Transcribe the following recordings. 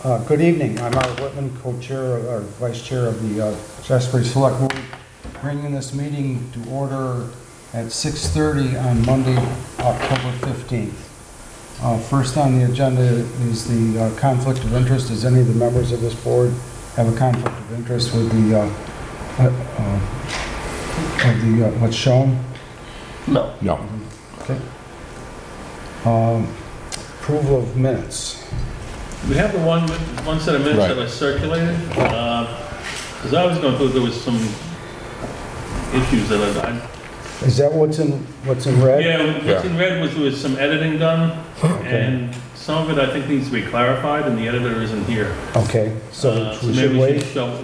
Good evening. I'm Art Whitman, co-chair or vice chair of the Shaftsbury Select Board, bringing this meeting to order at 6:30 on Monday, October 15th. First on the agenda is the conflict of interest. Does any of the members of this board have a conflict of interest with the what's shown? No. No. Okay. Approval of minutes. We have the one set of minutes Right. that was circulated. As I was going through, there was some issues that Is that what's in red? what's in red was there was some editing done, Okay. and some of it I think needs to be clarified, and the editor isn't here. Okay, so we should maybe we wait? should shelve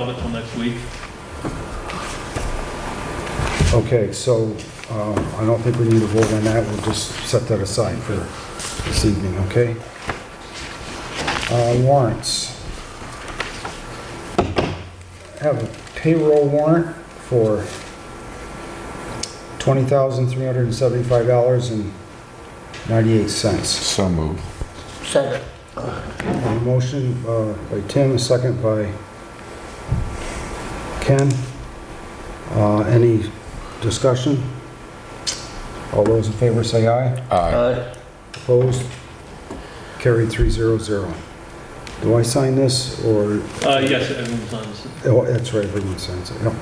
it till next week. Okay, so I don't think we need to vote on that. We'll just set that aside for this evening, okay? Warrants. Have a payroll warrant for $20,375.98. So moved. Second. A motion by Tim, a second by Ken. Any discussion? All those in favor say aye. Aye. Opposed? Carried 300. Do I sign this, or? Yes, everyone's on this. Oh, that's right, everyone signs it, yep.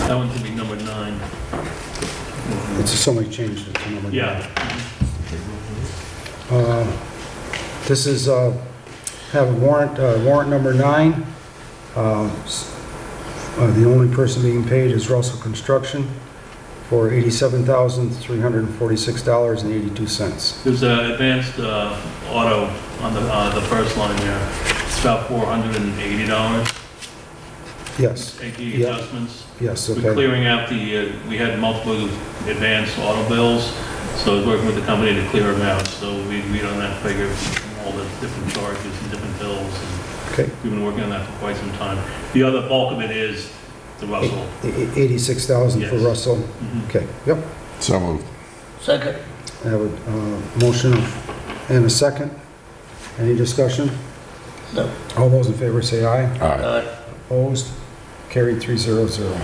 That one should be number 9. It's somebody changed it to number 9. Yeah. This is, have a warrant number 9. The only person being paid is Russell Construction for $87,346.82. There's an advanced auto on the first line there. It's about $480. Yes, AP Yeah. adjustments. yes, We're okay. clearing out we had multiple advanced auto bills, so I was working with the company to clear them out. So we agreed on that figure, all the different charges and different bills. And Okay. we've been working on that for quite some time. The other bulk of it is the Russell. 86,000 for Yes. Russell. Mhm. Okay, yep. So moved. Second. I have a motion and a second. Any discussion? No. All those in favor say aye. Aye. Opposed? Carried 300.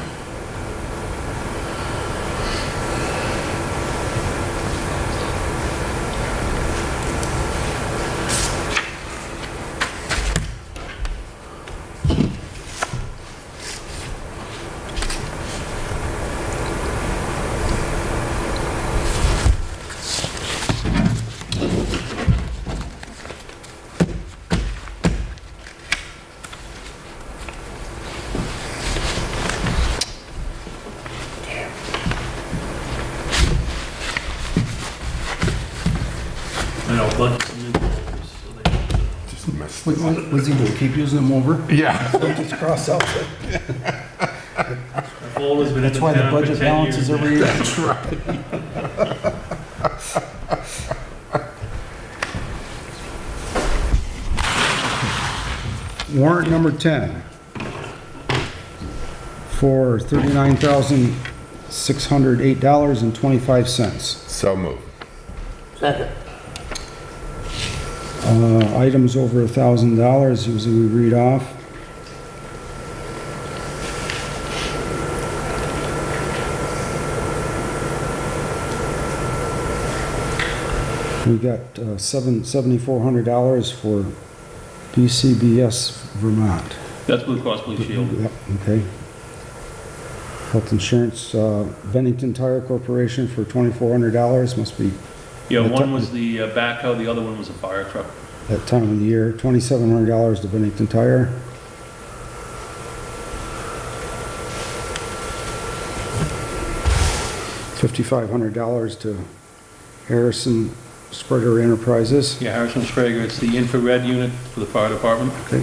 I know, budget's some new folders, so they Just missed. What's he do, keep using them over? Yeah. Just cross out the... the folder's been in That's the why the town for budget 10 balances years every now. year. That's right. Warrant number 10 for $39,608.25. So moved. Second. Items over $1,000, usually we read off. We got $7,400 for BCBS Vermont. That's Blue Cross Blue Shield. Yep, okay. Health insurance, Bennington Tire Corporation for $2,400, must be, Yeah, one was the backhoe, the other one was a fire truck. that time of the year. $2,700 to Bennington Tire. $5,500 to Harrison Spreader Enterprises. Yeah, Harrison Sprague, it's the infrared unit for the fire department. Okay.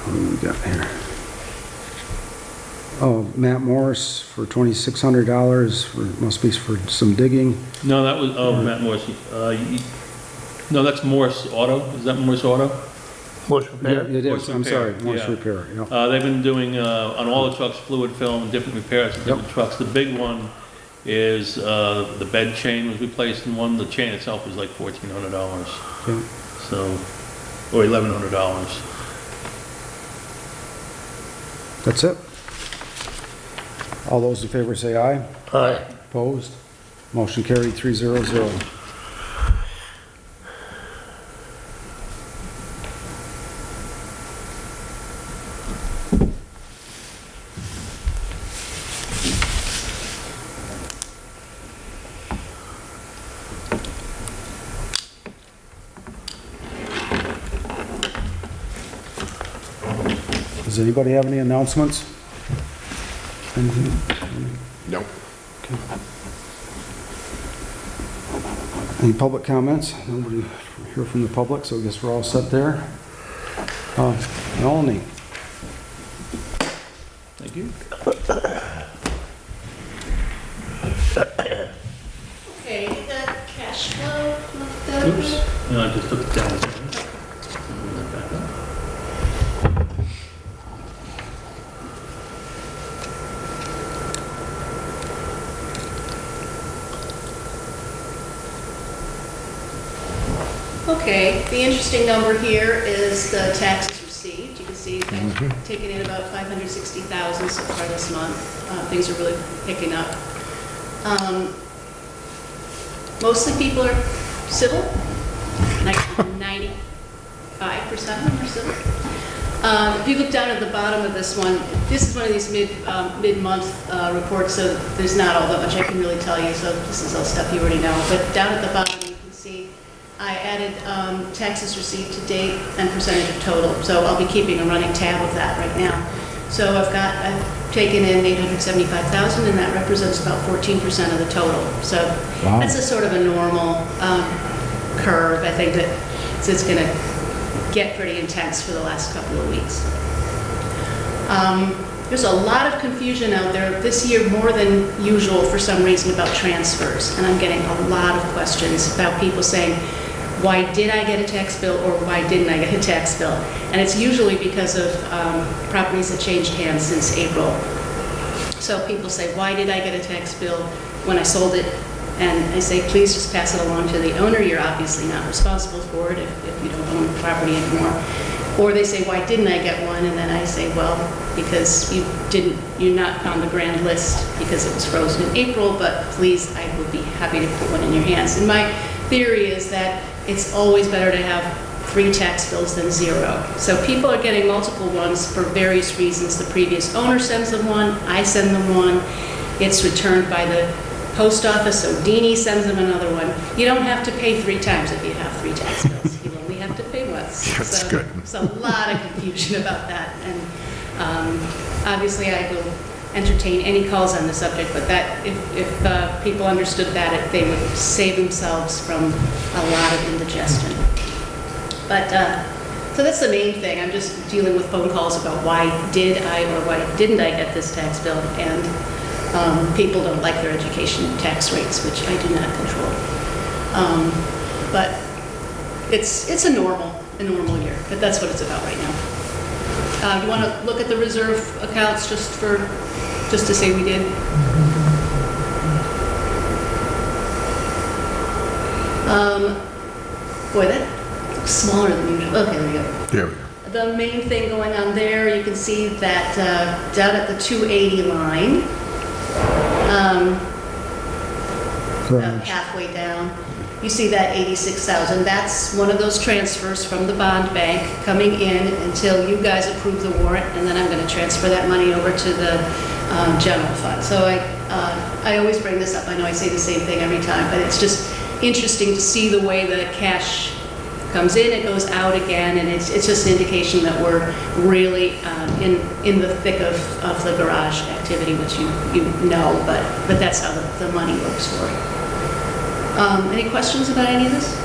What do we got here? Oh, Matt Morris for $2,600 for, must be for some digging. No, that was, oh, Matt Morris. No, that's Morris Auto. Is that Morris Auto? Morse Yeah, repair. it Morris is, I'm Repair, sorry, Morris yeah. Repair, yeah. They've been doing, on all the trucks, fluid film and different repairs to different trucks. The big one is, the bed chain was replaced in one. The chain itself was like $1,400. Okay. So, or $1,100. That's it. All those in favor say aye. Aye. Opposed? Motion carried 300. Does anybody have any announcements? Anything? No. Any public comments? Nobody here from the public, so I guess we're all set there. Melanie? Thank you. Okay, the cash flow left over. Oops. No, I just took it down. Move that back up. Okay, the interesting number here is the taxes received. You can see that taking in about $560,000 so far this month. Things are really picking up. Mostly people are civil. 95% of them are civil. If you look down at the bottom of this one, this is one of these mid-month reports, so there's not all that much I can really tell you, so this is all stuff you already know. But down at the bottom, you can see I added taxes received to date and percentage of total, so I'll be keeping a running tab of that right now. So I've taken in $875,000, and that represents about 14% of the total. So Wow. that's a sort of a normal curve. I think that it's going to get pretty intense for the last couple of weeks. There's a lot of confusion out there this year, more than usual for some reason, about transfers. And I'm getting a lot of questions about people saying, why did I get a tax bill or why didn't I get a tax bill? And it's usually because of properties that changed hands since April. So people say, why did I get a tax bill when I sold it? And I say, please just pass it along to the owner. You're obviously not responsible for it if you don't own the property anymore. Or they say, why didn't I get one? And then I say, well, because you're not on the grand list because it was frozen in April, but please, I would be happy to put one in your hands. And my theory is that it's always better to have 3 tax bills than 0. So people are getting multiple ones for various reasons. The previous owner sends them one, I send them one, it's returned by the post office, so Deanie sends them another one. You don't have to pay 3 times if you have 3 tax bills. You only have to pay once. That's so, good. There's a lot of confusion about that. And obviously I will entertain any calls on the subject, but that if people understood that, they would save themselves from a lot of indigestion. But so that's the main thing. I'm just dealing with phone calls about why did I or why didn't I get this tax bill, and people don't like their education tax rates, which I do not control. But it's a normal year, but that's what it's about right now. You want to look at the reserve accounts just to say we did? Boy, that looks smaller than usual. Okay, there we go. There we go. The main thing going on there, you can see that down at the 280 line, about halfway down, you see that 86,000. That's one of those transfers from the bond bank coming in until you guys approve the warrant, and then I'm going to transfer that money over to the general fund. So I always bring this up. I know I say the same thing every time, but it's just interesting to see the way the cash comes in, it goes out again, and it's just an indication that we're really in the thick of the garage activity, which you know, but that's how the money works for it. Any questions about any of this?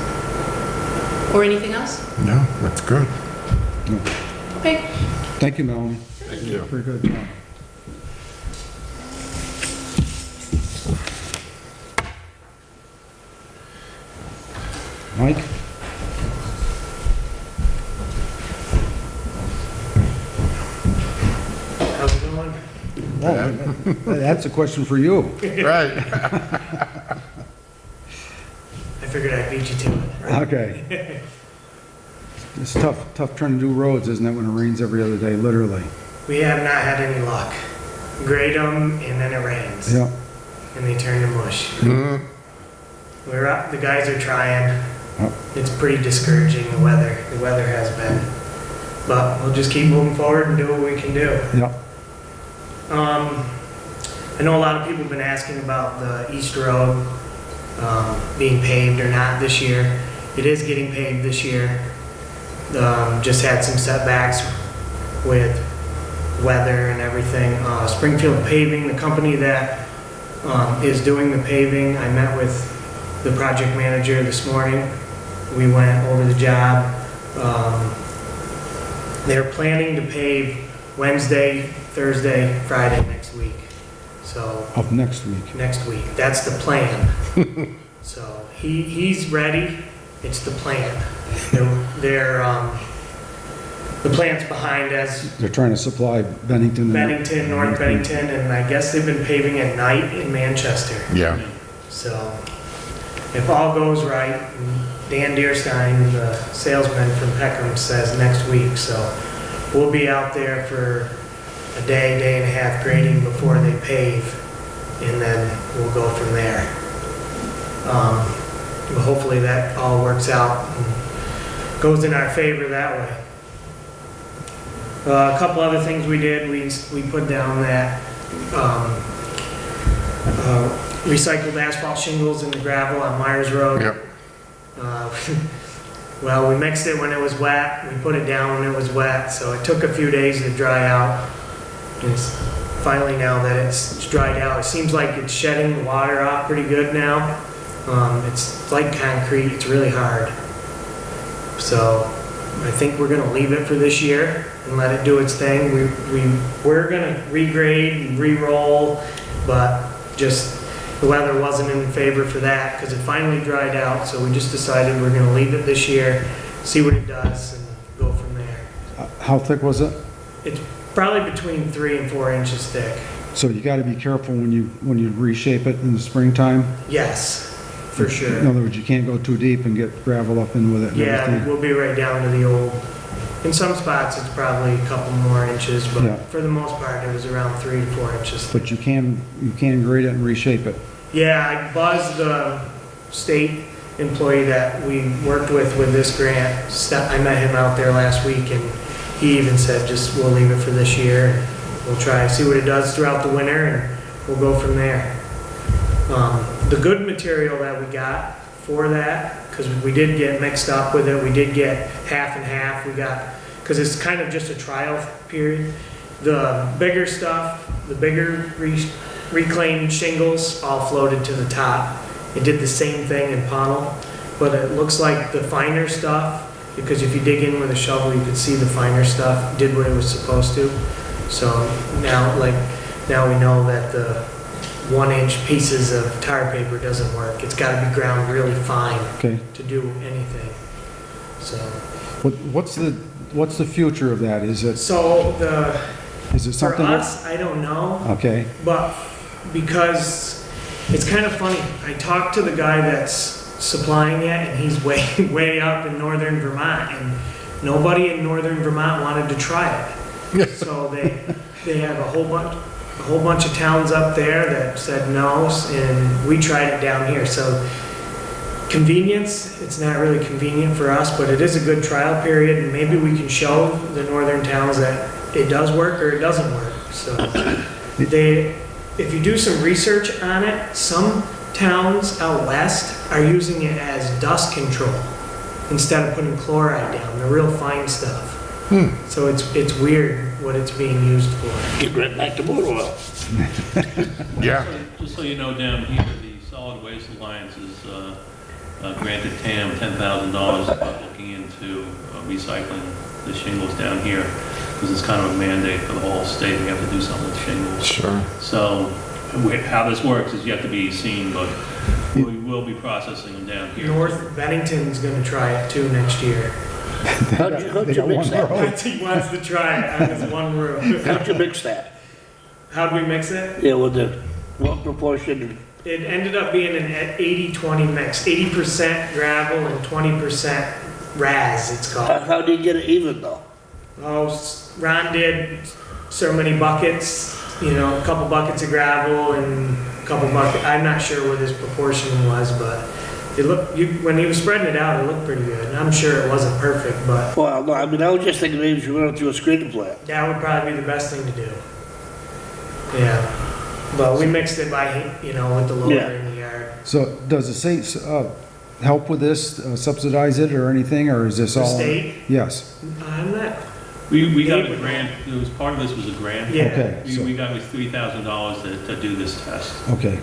Or anything else? No, that's good. Okay. Thank you, Melanie. Thank you. Very good job. Mike? How's it going? Oh, that's a question for you. Right. I figured I'd beat you to it. Okay. It's tough trying to do roads, isn't it, when it rains every other day, literally? We have not had any luck. Grade them and then it rains. Yeah. And they turn to mush. Mhm. We're up, the guys are trying. Oh. It's pretty discouraging, the weather has been. But we'll just keep moving forward and do what we can do. Yeah. I know a lot of people have been asking about the East Road being paved or not this year. It is getting paved this year. Just had some setbacks with weather and everything. Springfield Paving, the company that is doing the paving, I met with the project manager this morning. We went over the job. They're planning to pave Wednesday, Thursday, Friday next week. So Of next week. next week. That's the plan. So he's ready. It's the plan. The plan's behind as They're trying to supply Bennington. Bennington, North Bennington, and I guess they've been paving at night in Manchester. Yeah. So if all goes right, Dan Deerstein, the salesman from Peckham, says next week. So we'll be out there for a day and a half grading before they pave, and then we'll go from there. But hopefully that all works out and goes in our favor that way. A couple other things we did, we put down that recycled asphalt shingles in the gravel on Myers Road. Yep. Well, we mixed it when it was wet, we put it down when it was wet, so it took a few days to dry out. And it's finally, now that it's dried out, it seems like it's shedding the water off pretty good now. It's like concrete, it's really hard. So I think we're gonna leave it for this year and let it do its thing. We're gonna regrade and re-roll, but just the weather wasn't in favor for that because it finally dried out. So we just decided we're gonna leave it this year, see what it does, and go from there. How thick was it? It's probably between 3 and 4 inches thick. So you got to be careful when you reshape it in the springtime. Yes, for In sure. other words, you can't go too deep and get gravel up in with it and Yeah, everything. we'll be right down to the old. In some spots, it's probably a couple more inches, Yeah. but for the most part, it was around 3 to 4 inches. But you can grade it and reshape it. Yeah, I buzzed the state employee that we worked with this grant. I met him out there last week, and he even said, just, we'll leave it for this year, and we'll try, see what it does throughout the winter, and we'll go from there. The good material that we got for that, because we did get mixed up with it, we did get half and half, because it's kind of just a trial period. The bigger stuff, the bigger reclaimed shingles all floated to the top. It did the same thing in Pownell, but it looks like the finer stuff, because if you dig in with a shovel, you could see the finer stuff did what it was supposed to. So now we know that the 1-inch pieces of tar paper doesn't work. It's got to be ground really fine Okay. to do anything. So What's the future of that? Is it for something? us, I don't know. Okay. But because it's kind of funny, I talked to the guy that's supplying it, and he's way up in northern Vermont, and nobody in northern Vermont wanted to try it. So they have a whole bunch of towns up there that said no, and we tried it down here. So convenience, it's not really convenient for us, but it is a good trial period, and maybe we can show the northern towns that it does work or it doesn't work. So If you do some research on it, some towns out west are using it as dust control instead of putting chloride down, the real fine stuff. So it's weird what it's being used for. Get right back to motor oil. Yeah. Just so you know, down here, the Solid Waste Alliance is granted TAM $10,000 about looking into recycling the shingles down here, because it's kind of a mandate for the whole state, we have to do something with shingles. Sure. So how this works is yet to be seen, but we will be processing them down here. North Bennington's gonna try it too next year. How'd you mix that? He wants to try it on his one roof. How'd you mix that? How'd we mix it? Yeah, with the, what proportion? It ended up being an 80-20 mix, 80% gravel and 20% raz, it's called. How do you get it even though? Oh, Ron did so many buckets, a couple buckets of gravel and a couple buckets, I'm not sure what his proportion was, but it looked, when he was spreading it out, it looked pretty good. And I'm sure it wasn't perfect, but Well, no, I mean, I was just thinking maybe if you run it through a screening plant. that would probably be the best thing to do. Yeah, but we mixed it by, with the loader Yeah. in the yard. So does the state help with this, subsidize it or anything, or is this The all? state? Yes. I'm not, We got a grant, it was, part of this was a grant. Yeah. Okay, so, We got $3,000 to do this test. okay,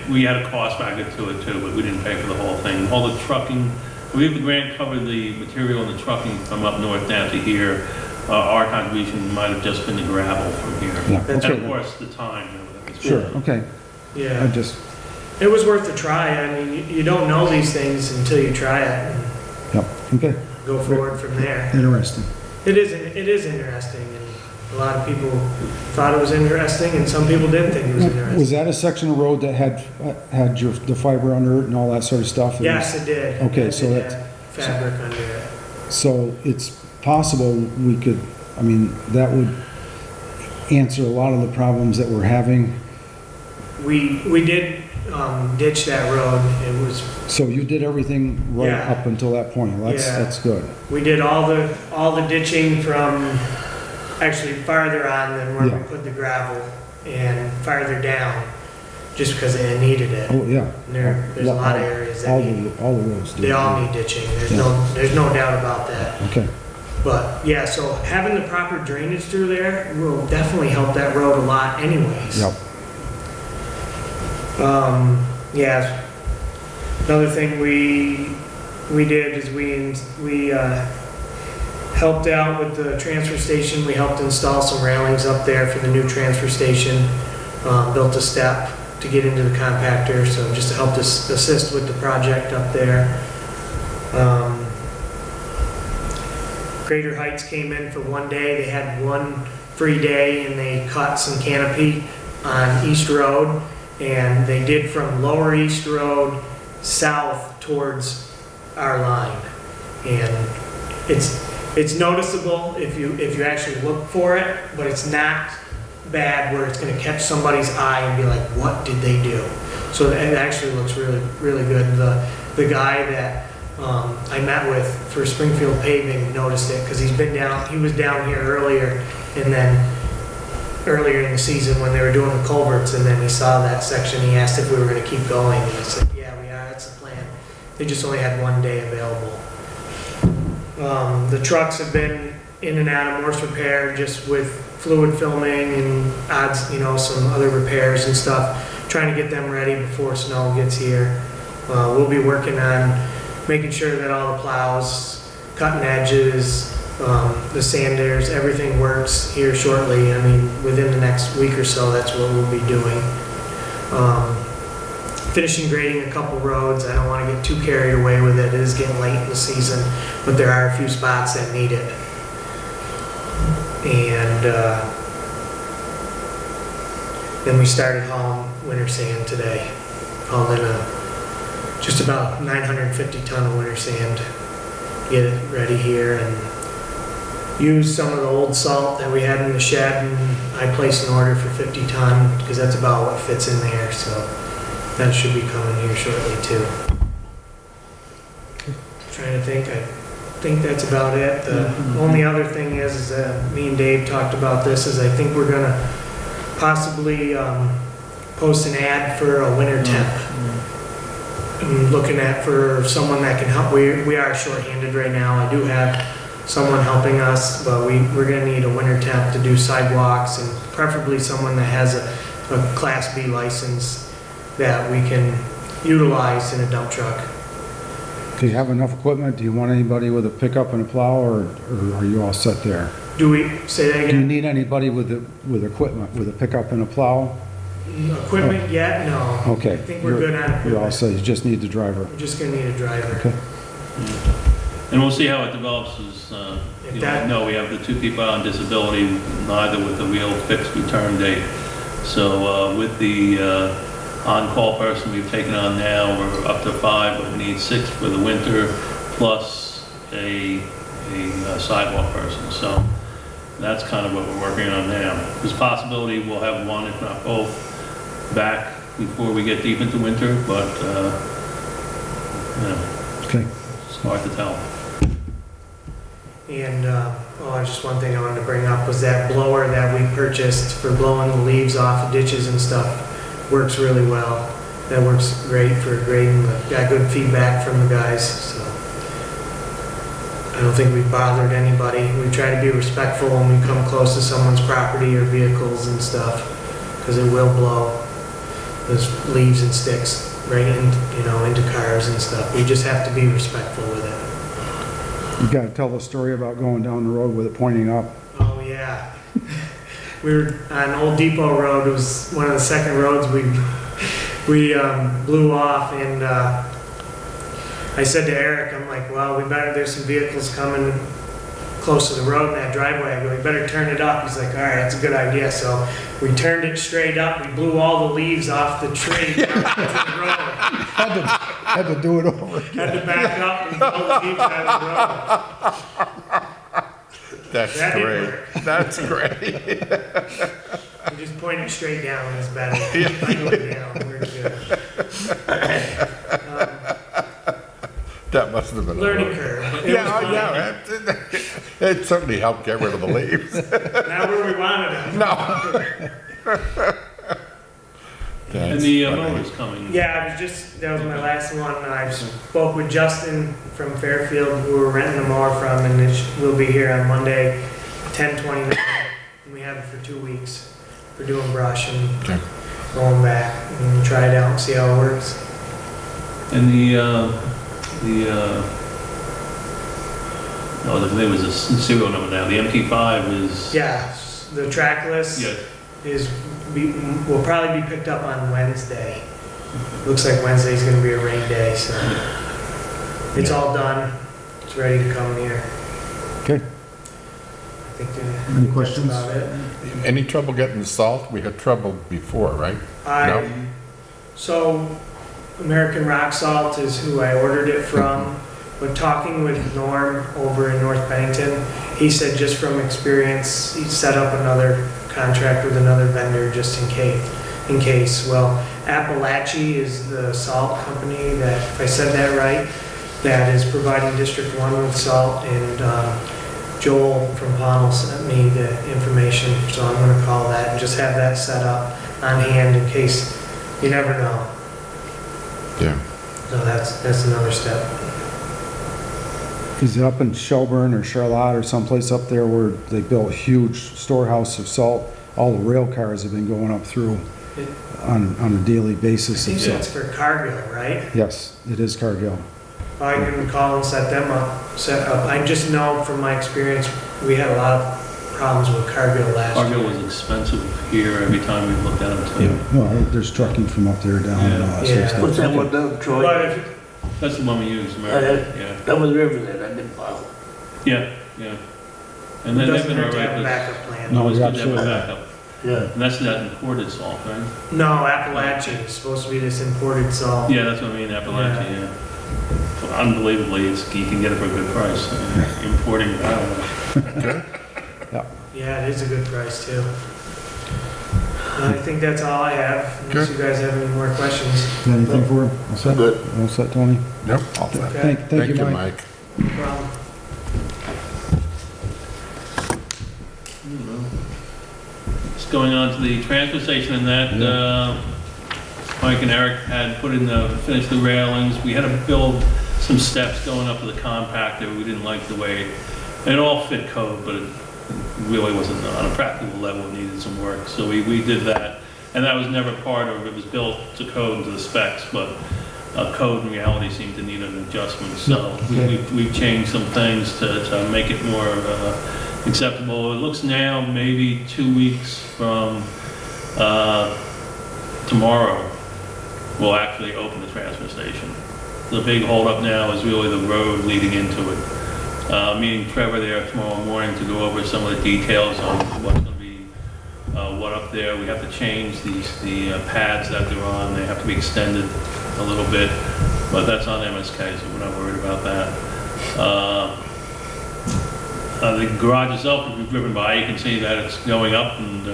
We had a cost factor to it too, but we didn't pay for the whole thing. All the trucking, I believe the grant covered the material and the trucking from up north down to here. Our contribution might have just been the gravel from here. yeah, And okay, of course, the time. that was sure, spent. okay. I yeah. just, It was worth a try. I mean, you don't know these things until you try it and yep, okay, go forward from there. interesting. It is interesting, and a lot of people thought it was interesting, and some people didn't think it was Was interesting. that a section of road that had the fiber under it and all that sort of stuff? Yes, it did. Okay, It so did that's- have fabric under it. So it's possible we could, that would answer a lot of the problems that we're having. We did ditch that road. It was, So you did everything right Yeah. up until that point. Yeah. That's good. we did all the ditching from actually farther on than where Yeah. we put the gravel and farther down, just because they needed it. Oh, yeah. And there's a lot of areas that All need, the roads do. they all need ditching. There's no doubt about that. Okay, But yeah, so having the proper drainage through there will definitely help that road a lot anyways. yep, Yeah, another thing we did is we helped out with the transfer station. We helped install some railings up there for the new transfer station. Built a step to get into the compactor, so just to help us assist with the project up there. Greater Heights came in for one day. They had one free day and they cut some canopy on East Road. And they did from Lower East Road south towards our line. And it's noticeable if you actually look for it, but it's not bad where it's gonna catch somebody's eye and be like, what did they do? So it actually looks really, really good. The guy that I met with for Springfield Paving noticed it because he was down here earlier, and then earlier in the season when they were doing the culverts, and then he saw that section. He asked if we were going to keep going, and I said, yeah, we are, that's the plan. They just only had one day available. The trucks have been in and out of Morse repair just with fluid filming and odds, some other repairs and stuff, trying to get them ready before snow gets here. We'll be working on making sure that all the plows, cutting edges, the sanders, everything works here shortly. Within the next week or so, that's what we'll be doing. Finishing grading a couple roads. I don't want to get too carried away with it. It is getting late in the season, but there are a few spots that need it. And then we started hauling winter sand today. Hauled in just about 950 ton of winter sand. Get it ready here and use some of the old salt that we had in the shed, and I placed an order for 50 ton because that's about what fits in there, so that should be coming here shortly too. Trying to think, I think that's about it. The only other thing is that me and Dave talked about this, is I think we're gonna possibly post an ad for a winter temp. I'm looking at for someone that can help. We are shorthanded right now. I do have someone helping us, but we're gonna need a winter temp to do sidewalks, and preferably someone that has a Class B license that we can utilize in a dump truck. Do you have enough equipment? Do you want anybody with a pickup and a plow, or are you all set there? Do we, say that Do you again? need anybody with equipment, with a pickup and a plow? Equipment yet? No. Okay. I think we're good on You're all equipment. set, you just need the driver. We're just gonna need a driver. Okay. And we'll see how it develops as, If you that- know, we have the 2 people on disability, neither with the real fixed return date. So with the on-call person we've taken on now, we're up to 5, but need 6 for the winter, plus a sidewalk person. So that's kind of what we're working on now. There's a possibility we'll have one, if not both, back before we get deep into winter, but, you know, Okay. it's hard to tell. And, just one thing I wanted to bring up was that blower that we purchased for blowing the leaves off of ditches and stuff works really well. That works great for grading. Got good feedback from the guys, so. I don't think we've bothered anybody. We try to be respectful when we come close to someone's property or vehicles and stuff, because it will blow. There's leaves and sticks right into cars and stuff. We just have to be respectful with it. You gotta tell the story about going down the road with it pointing up. Oh, yeah. We were on Old Depot Road. It was one of the second roads we blew off, and I said to Eric, I'm like, well, there's some vehicles coming close to the road in that driveway. I go, we better turn it up. He's like, all right, that's a good idea. So we turned it straight up. We blew all the leaves off the tree down to the road. Had to do it over. Had to back up and blow the leaves out of the road. That's That didn't great. work. That's great. We just point it straight down. It's better. Down. We're good. That must have been a Learning curve. It was Yeah, fun. yeah. It certainly helped get rid of the leaves. Not where we wanted them. No. And That's the funny. mower's coming. Yeah, that was my last one. I spoke with Justin from Fairfield, who we're renting a mower from, and we'll be here on Monday, 10/29. And we have it for 2 weeks for doing brush and Okay. going back and try it out and see how it works. And the there was a serial number now. The MT5 is. Yeah, the trackless Yeah. will probably be picked up on Wednesday. Looks like Wednesday's gonna be a rain day, so it's all done. It's ready to come here. Okay. I think Any that's questions? about it. Any trouble getting the salt? We had trouble before, right? No? So American Rock Salt is who I ordered it from. When talking with Norm over in North Bennington, he said just from experience, he set up another contract with another vendor just in case. Well, Appalachia is the salt company that, if I said that right, that is providing District 1 with salt, and Joel from Pownell sent me the information, so I'm gonna call that and just have that set up on hand in case, you never know. Yeah. So that's another step. Is it up in Shelburne or Charlotte or someplace up there where they built a huge storehouse of salt? All the rail cars have been going up through on a daily I basis. think of that's salt. for Cargill, right? Yes, it is Cargill. I can call and set up. I just know from my experience, we had a lot of problems with Cargill last Cargill year. was expensive here every time we looked at them too. Well, there's trucking from up there down and all that sort of Yeah. stuff. What's that one down, Troy? But if, That's the one we use, American, yeah. That was Riverhead, I didn't follow. Yeah, yeah. And it then they've doesn't been hurt all to have a right. backup plan. No, It's good to have a absolutely. backup. Yeah. And that's that imported salt, right? No, Appalachia is supposed to be this imported salt. Yeah, that's what I mean, Appalachia, yeah. Unbelievably, you can get it for a good price. Importing, I don't know. Yeah, it is a good price too. I think that's all I have, unless you guys have any more questions. Anything for him? All set? Good. All set, Tony? Yep. All set. Okay. Thank you, Mike. No problem. going on to the transfer station and that, Mike and Eric had put in finished the railings. We had to build some steps going up to the compactor. We didn't like the way, it all fit code, but it really wasn't on a practical level. It needed some work. So we did that. And that was never part of it. It was built to code and to the specs, but code in reality seemed to need an adjustment. So we've changed some things to make it more acceptable. It looks now maybe 2 weeks from tomorrow we'll actually open the transfer station. The big holdup now is really the road leading into it. Meeting Trevor there tomorrow morning to go over some of the details on what's going to be what up there. We have to change the pads that they're on. They have to be extended a little bit, but that's on MSK, so we're not worried about that. The garage itself, if you've driven by, you can see that it's going up, and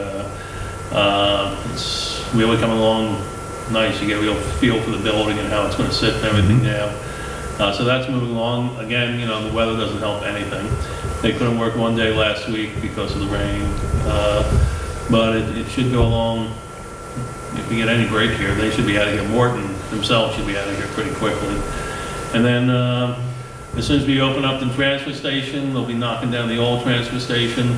it's really coming along nice. You get a real feel for the building and how it's going to sit and everything now. So that's moving along. Again, the weather doesn't help anything. They couldn't work one day last week because of the rain, but it should go along. If we get any break here, they should be out of here. Morton themselves should be out of here pretty quickly. And then as soon as we open up the transfer station, they'll be knocking down the old transfer station,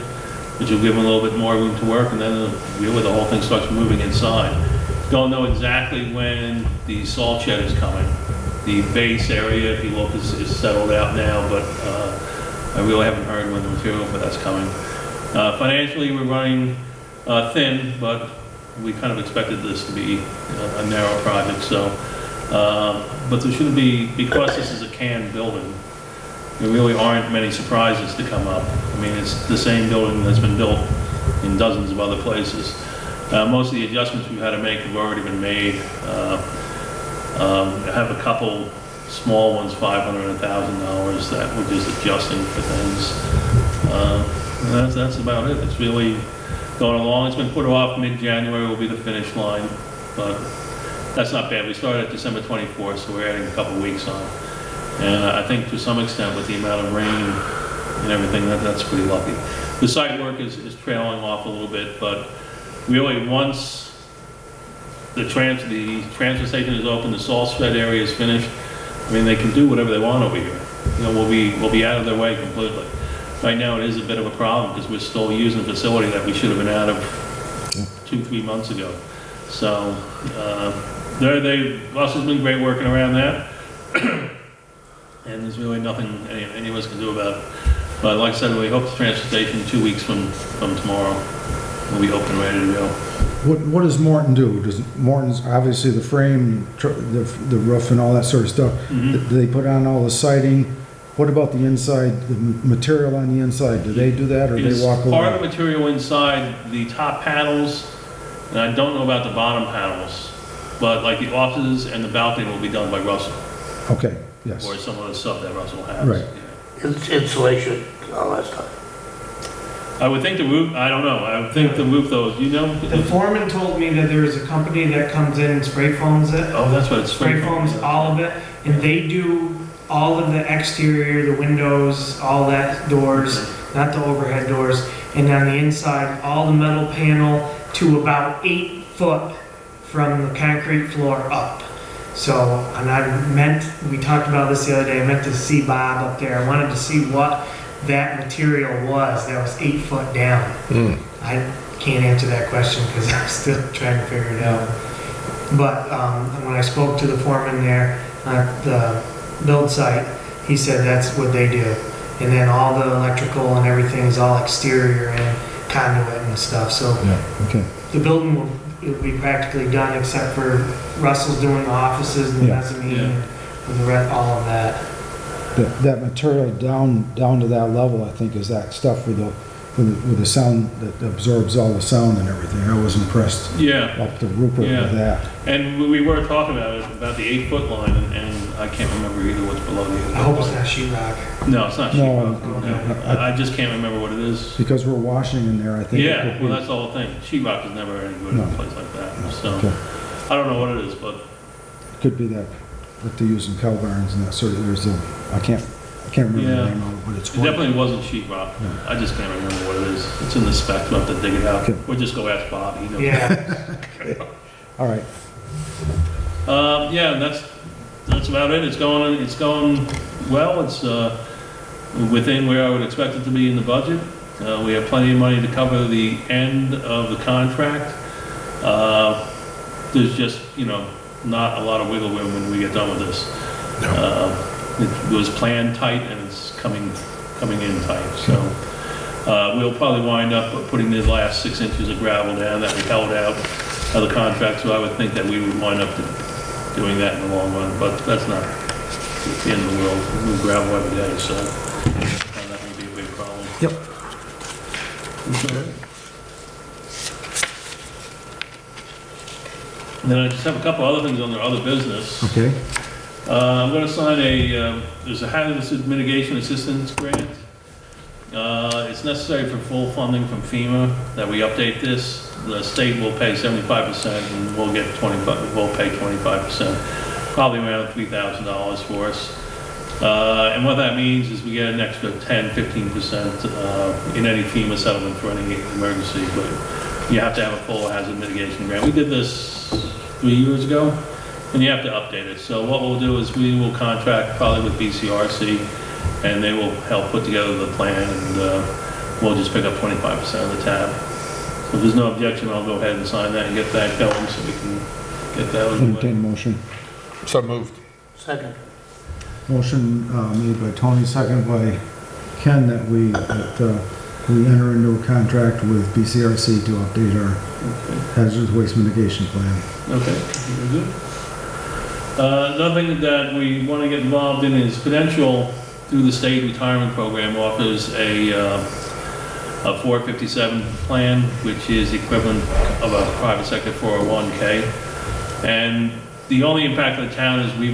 which will give them a little bit more room to work, and then really the whole thing starts moving inside. Don't know exactly when the salt shed is coming. The base area, if you look, is settled out now, but I really haven't heard when the material for that's coming. Financially, we're running thin, but we kind of expected this to be a narrow project, so, but there shouldn't be, because this is a canned building, there really aren't many surprises to come up. I mean, it's the same building that's been built in dozens of other places. Most of the adjustments we've had to make have already been made. I have a couple small ones, $500 and $1,000, that we're just adjusting for things. And that's about it. It's really going along. It's been put off. Mid-January will be the finish line, but that's not bad. We started at December 24th, so we're adding a couple weeks on. And I think to some extent with the amount of rain and everything, that's pretty lucky. The site work is trailing off a little bit, but really once the transfer station is open, the salt shed area is finished, I mean, they can do whatever they want over here. We'll be out of their way completely. Right now it is a bit of a problem because we're still using a facility that we should have been out of 2-3 months ago. So Russ has been great working around that. And there's really nothing any of us can do about it. But like I said, we hope the transfer station 2 weeks from tomorrow will be open and ready to go. What does Morton do? Does Morton's, obviously the frame, the roof and all that sort of stuff, Mm-hmm. do they put on all the siding? What about the inside, the material on the inside? Do they do that, or do they walk over? Part of the material inside, the top panels, and I don't know about the bottom panels, but like the offices and the balcony will be done by Russell, Okay, yes. or some other sub that Russell has. Right. Yeah. Insulation, all that stuff. I would think the roof, I don't know, I would think the roof though, The foreman told me that there is a company that comes in and spray foams it. Oh, that's what it's. Spray foams all of it, and they do all of the exterior, the windows, all that doors, not the overhead doors, and on the inside, all the metal panel to about 8 foot from the concrete floor up. So, and we talked about this the other day, I meant to see Bob up there. I wanted to see what that material was that was 8 foot down. I can't answer that question because I'm still trying to figure it out. But when I spoke to the foreman there at the build site, he said that's what they do. And then all the electrical and everything is all exterior and conduit and stuff. So Yeah, okay. the building will be practically done except for Russell's doing the offices and the Yeah. mezzanine Yeah. and the rest, all of that. That material down to that level, I think, is that stuff with the sound that absorbs all the sound and everything. I was impressed Yeah, up to Rupert Yeah. with that. and we were talking about the 8 foot line, and I can't remember either what's below the 8 foot I hope it's line. not sheetrock. No, it's not No, sheetrock. I- I just can't remember what it is. Because we're washing in there, I think. it Yeah, could well, be- that's the whole thing. Sheetrock is never any good in No. a place like that, so, Okay. I don't know what it is, but, Could be that, what they use in cow barns and that sort of, I I can't remember the Yeah. name of it, but it's It wood. definitely wasn't sheet rock. I just can't remember what it is. It's in the spec, we'll have to dig it out. Okay. Or just go ask Bob, he knows. Yeah, All right, Yeah, and that's about it. It's going well. It's within where I would expect it to be in the budget. We have plenty of money to cover the end of the contract. There's just, not a lot of wiggle room when we get done with this. It was planned tight and it's coming in tight, so. We'll probably wind up putting the last 6 inches of gravel down that we held out of the contract, so I would think that we would wind up doing that in the long run, but that's not the end of the world. We move gravel every day, so that won't be a big problem. yep. And then I just have a couple other things on the other business. Okay, I'm going to sign there's a hazardous mitigation assistance grant. It's necessary for full funding from FEMA that we update this. The state will pay 75% and we'll pay 25%, probably around $3,000 for us. And what that means is we get an extra 10-15% in any FEMA settlement for any emergency, but you have to have a full hazard mitigation grant. We did this 3 years ago, and you have to update it. So what we'll do is we will contract probably with BCRC, and they will help put together the plan, and we'll just pick up 25% of the tab. So if there's no objection, I'll go ahead and sign that and get that going so we can get that on the way. entertain motion. So moved. Second. Motion made by Tony, second by Ken, that we enter into a contract with BCRC to update our hazardous waste mitigation plan. Okay, very good. Another thing that we want to get involved in is Prudential, through the state retirement program, offers a 457 plan, which is the equivalent of a private sector 401k. And the only impact on the town is we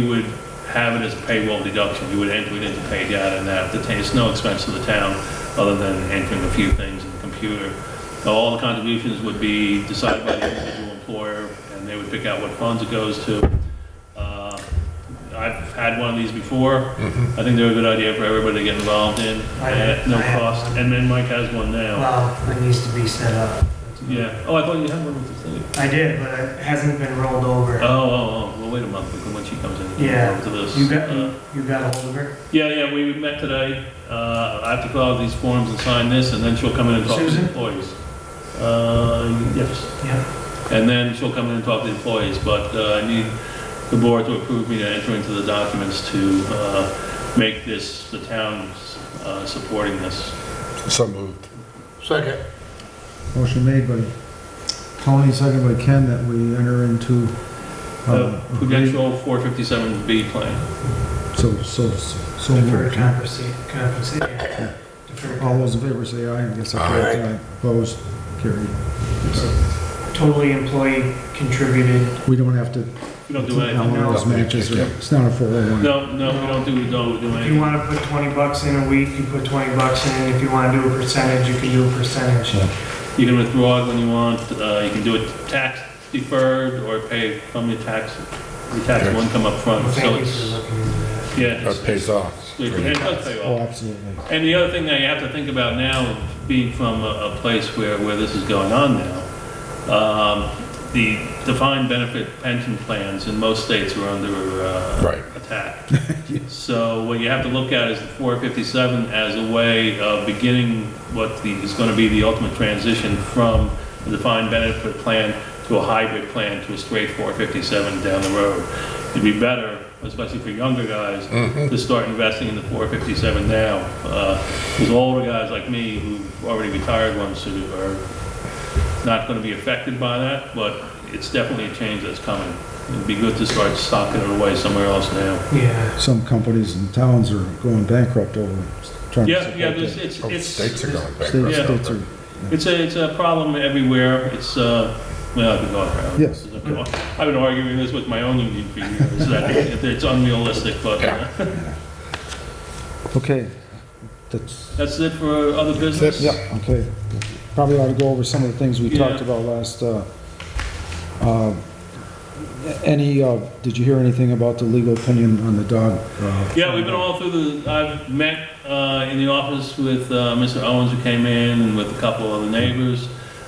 would have it as a payroll deduction. We would enter it into pay data, and that it's no expense to the town other than entering a few things in the computer. All the contributions would be decided by the individual employer, and they would pick out what funds it goes to. I've had one of these before. I think they're a good idea for everybody to get involved in at no I have cost. one. And then Mike has one now. well, it needs to be set up. Yeah. Oh, I thought you had one with the thing. I did, but it hasn't been rolled over. Oh. Well, wait a month when she comes in. We'll Yeah. go over to this. You got a hold of her? Yeah, we met today. I have to fill out these forms and sign this, and then she'll come in and talk to the Susan? employees. Yes. Yeah. And then she'll come in and talk to the employees, but I need the board to approve me to enter into the documents to make this, the town supporting this. So moved. Second. Motion made by Tony, second by Ken, that we enter into Prudential 457B plan. So Deferred moved. compensation. Deferred All those in favor say aye. I guess I carried aye. Opposed? Carried. Totally employee contributed. We don't have to, We don't do not anything. one of those matches, or it's not a 401. No, we don't do If you anything. want to put 20 bucks in a week, you put 20 bucks in. If you want to do a percentage, you can do a percentage. You can withdraw it when you want. You can do it tax deferred or pay from your taxable income up front. So Thank you it's, for looking into that. yeah. That pays off. It does pay Oh, off. absolutely. And the other thing that you have to think about now, being from a place where this is going on now, the defined benefit pension plans in most states are under Right. attack. So what you have to look at is the 457 as a way of beginning what is going to be the ultimate transition from a defined benefit plan to a hybrid plan to a straight 457 down the road. It'd be better, especially for younger guys, to start investing in the 457 now. Because older guys like me who've already retired once are not going to be affected by that, but it's definitely a change that's coming. It'd be good to start stocking it away somewhere else now. Yeah. Some companies and towns are going bankrupt over trying to support Yeah, that. it's States are going States, bankrupt. states are, It's a problem everywhere. It's, well, I could go on. Yes. I've been arguing this with my own union for years, that it's unrealistic, but okay. That's, that's it for other business? yeah, okay. Probably ought to go over some of the things we Yeah. talked about last Any, did you hear anything about the legal opinion on the dog? Yeah, we've been all through I've met in the office with Mr. Owens who came in and with a couple of the neighbors.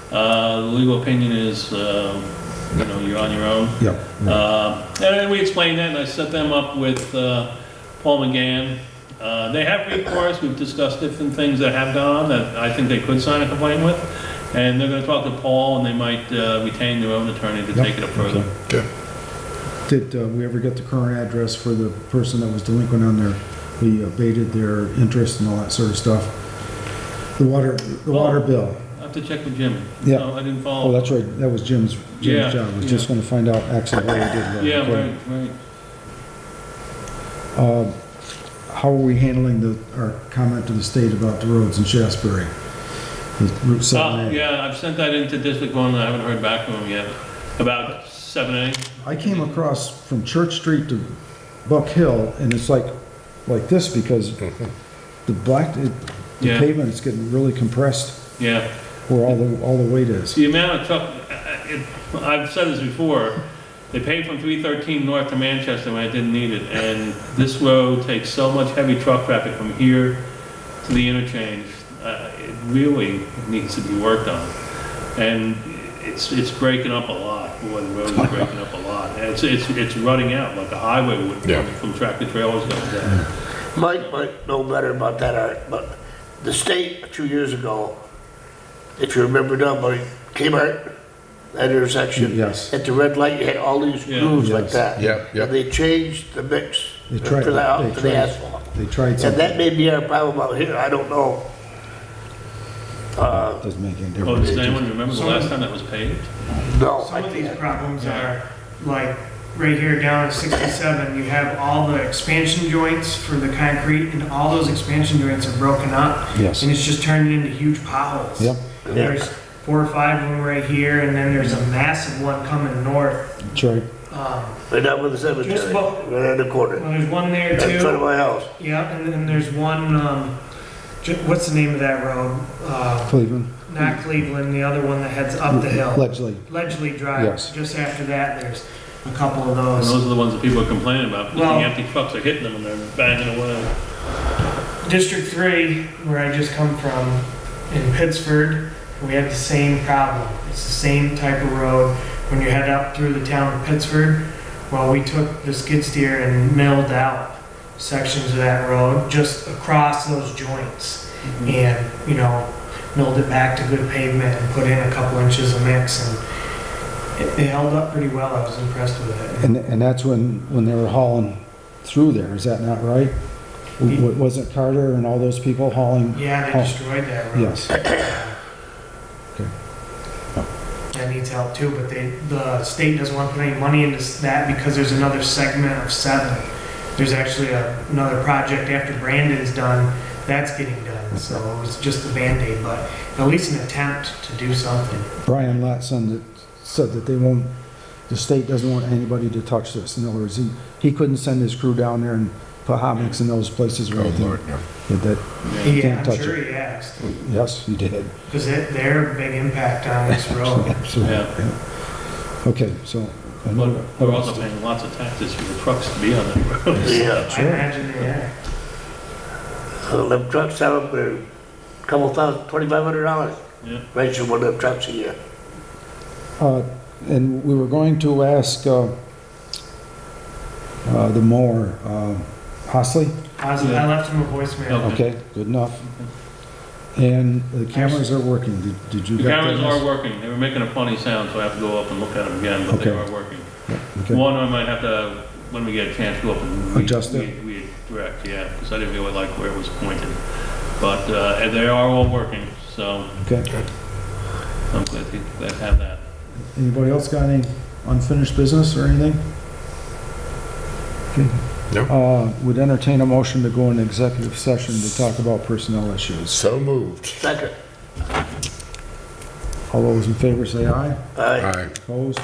The legal opinion is, you're on your own. Yeah. And then we explained that, and I set them up with Paul McGann. They have recourse. We've discussed different things that have gone on that I think they could sign a complaint with. And they're gonna talk to Paul, and they might retain their own attorney to take it up further. Okay. Did we ever get the current address for the person that was delinquent on their, we abated their interest and all that sort of stuff? The water bill. I have to check with Jim. Yeah. No, I didn't follow. Oh, that's right, that was Jim's Yeah, job. I was yeah. just gonna find out actually what he did. Yeah, Okay. right. How are we handling our comment to the state about the roads in Shaftsbury? The Route 7A? Yeah, I've sent that into District 1, and I haven't heard back from them yet. About 7A. I came across from Church Street to Buck Hill, and it's like this because the Yeah. pavement is getting really compressed Yeah. where all the weight is. The amount of truck, I've said this before, they paved from 313 north to Manchester when I didn't need it, and this road takes so much heavy truck traffic from here to the interchange. It really needs to be worked on. And it's breaking up a lot. Boy, the road is breaking up a lot. And it's running out like a highway would from tractor trailers going down. Mike might know better about that, Art, but the state a few years ago, if you remember down by Kmart, that intersection. Yes. At the red light, you had all these Yeah. grooves like Yes. that. Yeah, yeah. And they changed the mix They for tried, the asphalt. they tried And something. that may be our problem out here, I don't know. Doesn't make any Oh, difference. does anyone remember the last time that was paved? No, I Some of these can't. problems are, like, right here down at 67, you have all the expansion joints for the concrete, and all those expansion joints are broken up. Yes. And it's just turning into huge potholes. Yep. There's 4 or 5 of them right here, and then there's a massive one coming north. That's right. Right down by the Just cemetery, about- right in the corner, Well, there's one there in front of too. my house. Yeah, and then there's one, what's the name of that road? Cleveland, Not Cleveland, the other one that heads up the hill. Ledgely. Ledgely Drive. Yes. Just after that, there's a couple of And those. those are the ones that people are complaining about, because Well- the empty trucks are hitting them and they're banging away. District 3, where I just come from, in Pittsford, we have the same problem. It's the same type of road. When you head up through the town of Pittsford, well, we took the skid steer and milled out sections of that road just across those joints. And, milled it back to good pavement and put in a couple inches of mix, and it held up pretty well. I was impressed with it. And that's when they were hauling through there, is that not right? Wasn't Carter and all those people hauling? Yeah, they destroyed that road. Yes. That needs help too, but the state doesn't want to put any money into that because there's another segment of 7. There's actually another project after Brandon's done, that's getting done. So it was just a Band-Aid, but at least an attempt to do something. Brian Latson said that the state doesn't want anybody to touch this. In other words, he couldn't send his crew down there and put hot mix in those places or Oh, anything. Lord, no. That, Yeah, Can't I'm touch sure he asked, yes, he did. because they're a big impact on this road. Absolutely. Yeah. Okay, so. But we're also paying lots of taxes for the trucks to be on that road. Yeah. I imagine they are. So them trucks sell up for a couple thousand, $2,500. Yeah. Rachel, one of them trucks a year. And we were going to ask the mower, Hosley? I left him a voicemail. Okay. Okay, good enough. And the cameras are working. Did you The get cameras those? are working. They were making a funny sound, so I have to go up and look at them again, but they Okay. are working. Okay. One I might have to, when we get a chance, go up and Adjust it? direct, yeah, because I didn't really like where it was pointed. But and they are all working, so Okay. I'm glad to have that. Anybody else got any unfinished business or anything? Okay. No. Would entertain a motion to go in executive session to talk about personnel issues. So moved. Second. All those in favor say aye. Aye. Aye. Opposed?